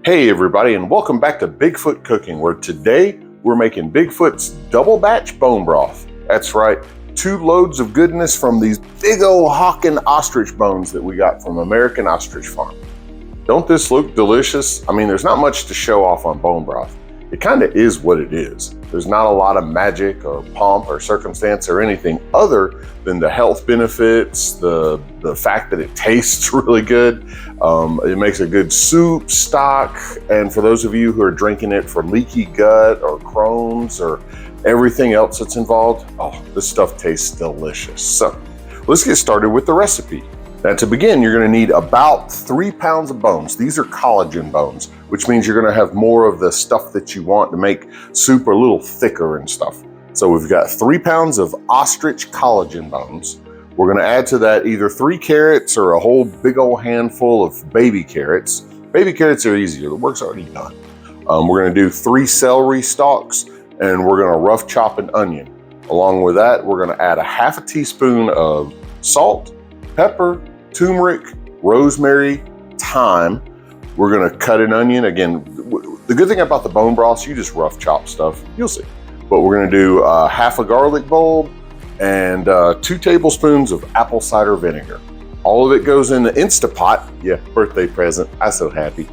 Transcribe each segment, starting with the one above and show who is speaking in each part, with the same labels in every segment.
Speaker 1: Hey everybody, and welcome back to Bigfoot Cooking, where today we're making Bigfoot's double batch bone broth. That's right, 2 loads of goodness from these big old hockin' ostrich bones that we got from American Ostrich Farm. Don't this look delicious? I mean, there's not much to show off on bone broth. It kind of is what it is. There's not a lot of magic or pomp or circumstance or anything other than the health benefits, the fact that it tastes really good. It makes a good soup, stock, and for those of you who are drinking it for leaky gut or Crohn's or everything else that's involved, oh, this stuff tastes delicious. So let's get started with the recipe. Now to begin, you're gonna need about 3 pounds of bones. These are collagen bones, which means you're gonna have more of the stuff that you want to make soup a little thicker and stuff. So we've got 3 pounds of ostrich collagen bones. We're gonna add to that either 3 carrots or a whole big old handful of baby carrots. Baby carrots are easier, the work's already done. We're gonna do 3 celery stalks, and we're gonna rough chop an onion. Along with that, we're gonna add a half a teaspoon of salt, pepper, turmeric, rosemary, thyme. We're gonna cut an onion. Again, the good thing about the bone broths, you just rough chop stuff, you'll see. But we're gonna do half a garlic bulb and 2 tablespoons of apple cider vinegar. All of it goes in the Instapot. Yeah, birthday present, I'm so happy.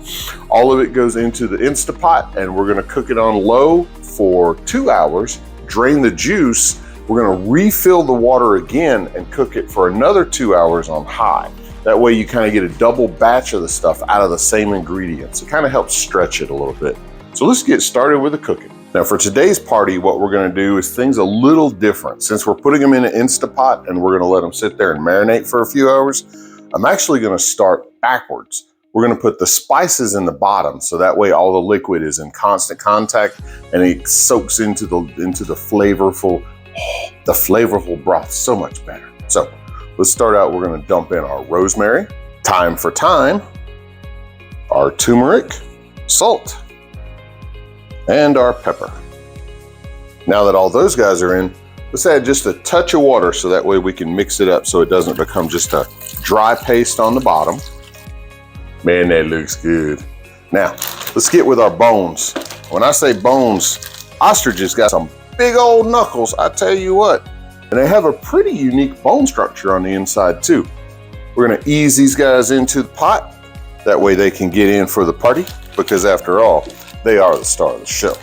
Speaker 1: All of it goes into the Instapot, and we're gonna cook it on low for 2 hours, drain the juice. We're gonna refill the water again and cook it for another 2 hours on high. That way you kind of get a double batch of the stuff out of the same ingredients. It kind of helps stretch it a little bit. So let's get started with the cooking. Now for today's party, what we're gonna do is things a little different. Since we're putting them in an Instapot and we're gonna let them sit there and marinate for a few hours, I'm actually gonna start backwards. We're gonna put the spices in the bottom, so that way all the liquid is in constant contact and it soaks into the flavorful broth so much better. So let's start out. We're gonna dump in our rosemary, thyme for thyme, our turmeric, salt, and our pepper. Now that all those guys are in, let's add just a touch of water so that way we can mix it up so it doesn't become just a dry paste on the bottom. Man, that looks good. Now, let's get with our bones. When I say bones, ostriches got some big old knuckles, I tell you what. And they have a pretty unique bone structure on the inside too. We're gonna ease these guys into the pot. That way they can get in for the party, because after all, they are the star of the show.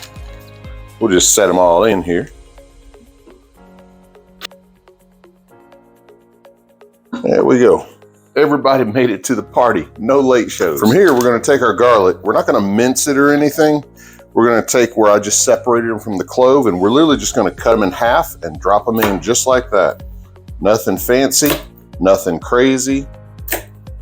Speaker 1: We'll just set them all in here. There we go. Everybody made it to the party, no late shows. From here, we're gonna take our garlic. We're not gonna mince it or anything. We're gonna take where I just separated them from the clove, and we're literally just gonna cut them in half and drop them in just like that. Nothing fancy, nothing crazy.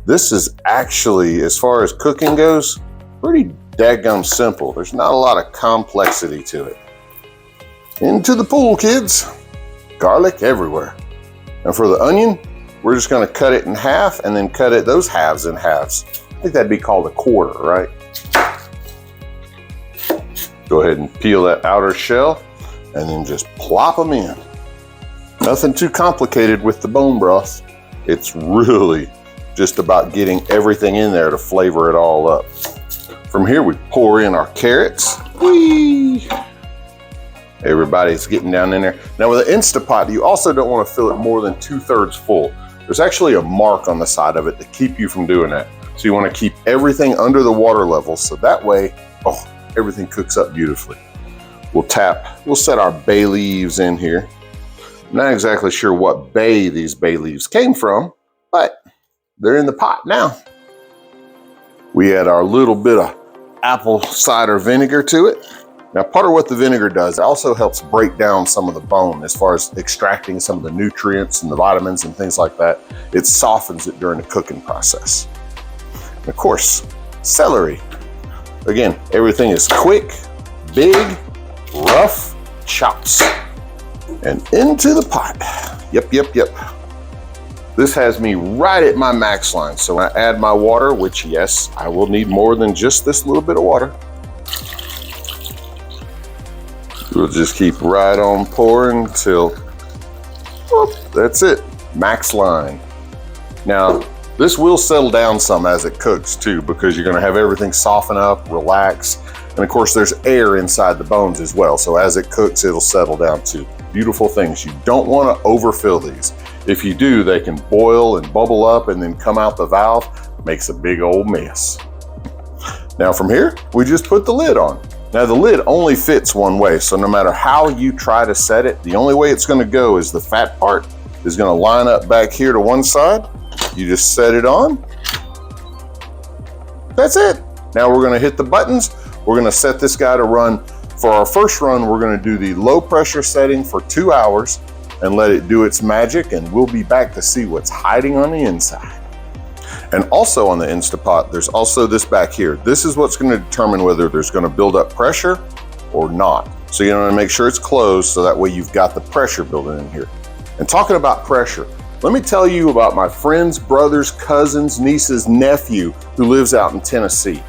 Speaker 1: This is actually, as far as cooking goes, pretty daggum simple. There's not a lot of complexity to it. Into the pool, kids. Garlic everywhere. And for the onion, we're just gonna cut it in half and then cut it those halves in halves. I think that'd be called a quarter, right? Go ahead and peel that outer shell and then just plop them in. Nothing too complicated with the bone broth. It's really just about getting everything in there to flavor it all up. From here, we pour in our carrots. Whee! Everybody's getting down in there. Now with an Instapot, you also don't want to fill it more than 2/3 full. There's actually a mark on the side of it to keep you from doing that. So you want to keep everything under the water level, so that way, oh, everything cooks up beautifully. We'll set our bay leaves in here. I'm not exactly sure what bay these bay leaves came from, but they're in the pot now. We add our little bit of apple cider vinegar to it. Now, part of what the vinegar does, it also helps break down some of the bone as far as extracting some of the nutrients and the vitamins and things like that. It softens it during the cooking process. And of course, celery. Again, everything is quick, big, rough chops. And into the pot. Yep. This has me right at my max line. So when I add my water, which yes, I will need more than just this little bit of water. We'll just keep right on pouring until, whoop, that's it, max line. Now, This will settle down some as it cooks too, because you're gonna have everything soften up, relax. And of course there's air inside the bones as well. So as it cooks, it'll settle down too. Beautiful things. You don't wanna overfill these. If you do, they can boil and bubble up and then come out the valve, makes a big old mess. Now from here, we just put the lid on. Now the lid only fits one way, so no matter how you try to set it, the only way it's gonna go is the fat part is gonna line up back here to one side. You just set it on. That's it. Now we're gonna hit the buttons. We're gonna set this guy to run. For our first run, we're gonna do the low pressure setting for 2 hours and let it do its magic, and we'll be back to see what's hiding on the inside. And also on the Instapot, there's also this back here. This is what's gonna determine whether there's gonna build up pressure or not. So you wanna make sure it's closed so that way you've got the pressure building in here. And talking about pressure, let me tell you about my friend's brother's cousin's niece's nephew who lives out in Tennessee.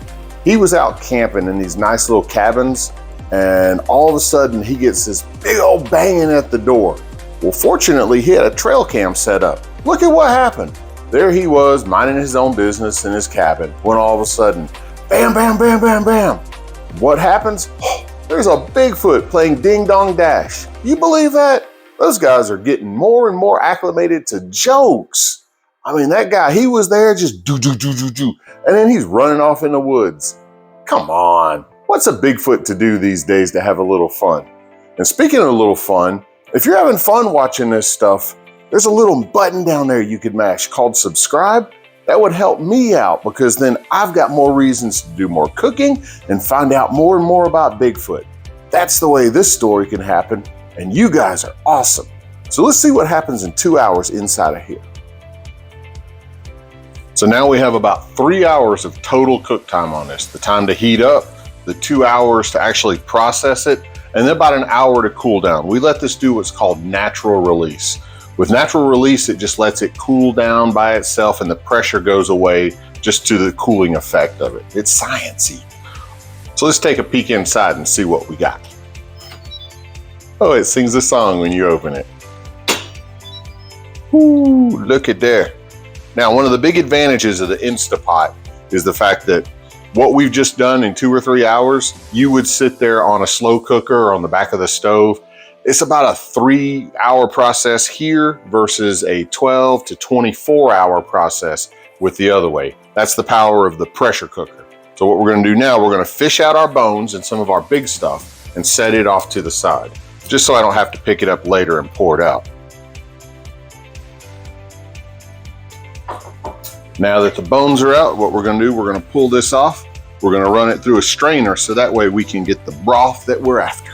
Speaker 1: He was out camping in these nice little cabins, and all of a sudden he gets this big old banging at the door. Well, fortunately, he had a trail cam set up. Look at what happened. There he was minding his own business in his cabin when all of a sudden, bam, bam, bam, bam, bam. What happens? Oh, there's a Bigfoot playing Ding Dong Dash. You believe that? Those guys are getting more and more acclimated to jokes. I mean, that guy, he was there just do, and then he's running off in the woods. Come on, what's a Bigfoot to do these days to have a little fun? And speaking of a little fun, if you're having fun watching this stuff, there's a little button down there you could mash called subscribe. That would help me out because then I've got more reasons to do more cooking and find out more and more about Bigfoot. That's the way this story can happen. And you guys are awesome. So let's see what happens in 2 hours inside of here. So now we have about 3 hours of total cook time on this. The time to heat up, the 2 hours to actually process it, and then about an hour to cool down. We let this do what's called natural release. With natural release, it just lets it cool down by itself and the pressure goes away just to the cooling effect of it. It's sciencey. So let's take a peek inside and see what we got. Oh, it sings a song when you open it. Ooh, look at there. Now, one of the big advantages of the Instapot is the fact that what we've just done in 2 or 3 hours, you would sit there on a slow cooker or on the back of the stove. It's about a 3-hour process here versus a 12 to 24-hour process with the other way. That's the power of the pressure cooker. So what we're gonna do now, we're gonna fish out our bones and some of our big stuff and set it off to the side, just so I don't have to pick it up later and pour it out. Now that the bones are out, what we're gonna do, we're gonna pull this off. We're gonna run it through a strainer so that way we can get the broth that we're after.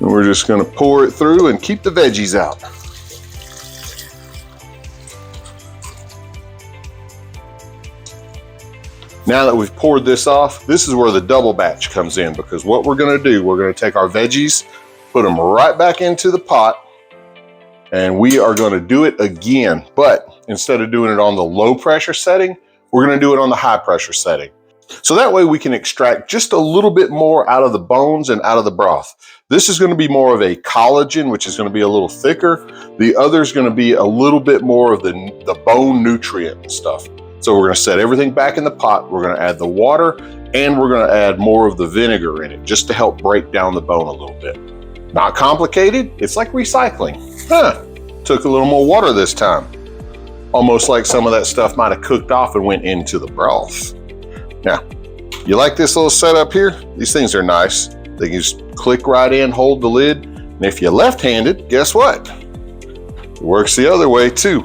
Speaker 1: And we're just gonna pour it through and keep the veggies out. Now that we've poured this off, this is where the double batch comes in, because what we're gonna do, we're gonna take our veggies, put them right back into the pot, and we are gonna do it again. But instead of doing it on the low pressure setting, we're gonna do it on the high pressure setting. So that way we can extract just a little bit more out of the bones and out of the broth. This is gonna be more of a collagen, which is gonna be a little thicker. The other is gonna be a little bit more of the bone nutrient and stuff. So we're gonna set everything back in the pot. We're gonna add the water and we're gonna add more of the vinegar in it just to help break down the bone a little bit. Not complicated, it's like recycling. Took a little more water this time. Almost like some of that stuff might have cooked off and went into the broth. Now, you like this little setup here? These things are nice. They can just click right in, hold the lid. And if you're left-handed, guess what? It works the other way too.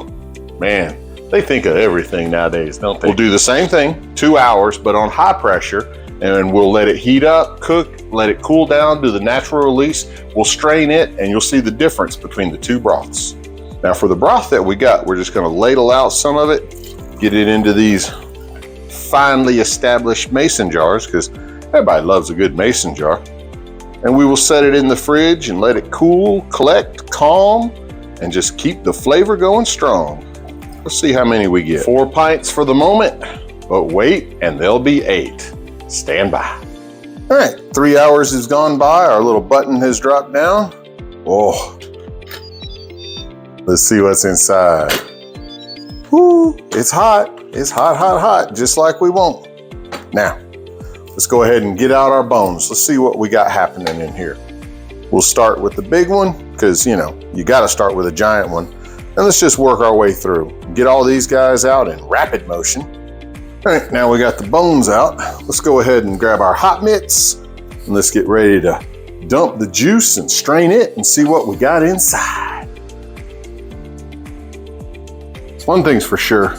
Speaker 1: Man, they think of everything nowadays, don't they? We'll do the same thing, 2 hours, but on high pressure, and we'll let it heat up, cook, let it cool down, do the natural release. We'll strain it, and you'll see the difference between the two broths. Now for the broth that we got, we're just gonna ladle out some of it, get it into these finely established mason jars, because everybody loves a good mason jar. And we will set it in the fridge and let it cool, collect, calm, and just keep the flavor going strong. Let's see how many we get. 4 pints for the moment, but wait, and there'll be 8. Stand by. All right, 3 hours has gone by. Our little button has dropped down. Oh, let's see what's inside. Woo. Woo, it's hot. It's hot, hot, hot, just like we want. Now, let's go ahead and get out our bones. Let's see what we got happening in here. We'll start with the big one, because, you know, you got to start with a giant one. And let's just work our way through. Get all these guys out in rapid motion. All right, now we got the bones out. Let's go ahead and grab our hot mitts, and let's get ready to dump the juice and strain it and see what we got inside. One thing's for sure.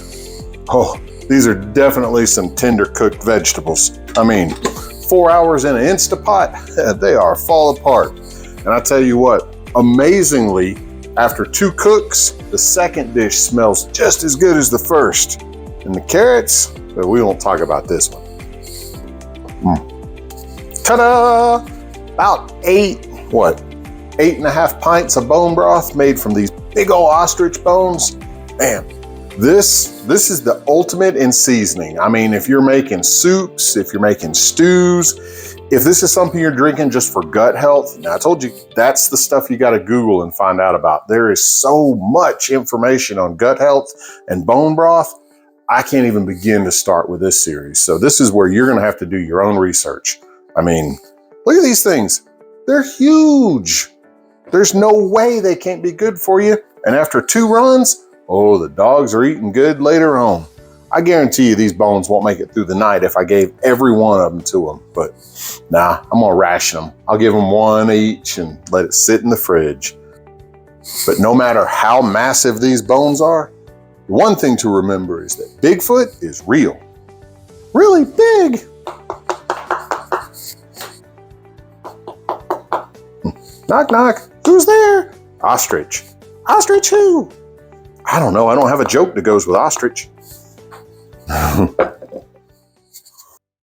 Speaker 1: Oh, these are definitely some tender cooked vegetables. I mean, 4 hours in an Instapot, they are fall apart. And I tell you what, amazingly, after 2 cooks, the second dish smells just as good as the first. And the carrots, but we won't talk about this one. Ta-da! About 8.5 pints of bone broth made from these big old ostrich bones. Man, this is the ultimate in seasoning. I mean, if you're making soups, if you're making stews, if this is something you're drinking just for gut health, now I told you that's the stuff you got to Google and find out about. There is so much information on gut health and bone broth. I can't even begin to start with this series. So this is where you're going to have to do your own research. I mean, look at these things. They're huge. There's no way they can't be good for you. And after 2 runs, oh, the dogs are eating good later on. I guarantee you these bones won't make it through the night if I gave every one of them to them. But nah, I'm gonna ration them. I'll give them 1 each and let it sit in the fridge. But no matter how massive these bones are, one thing to remember is that Bigfoot is real. Really big. Knock, knock. Who's there? Ostrich. Ostrich who? I don't know. I don't have a joke that goes with ostrich.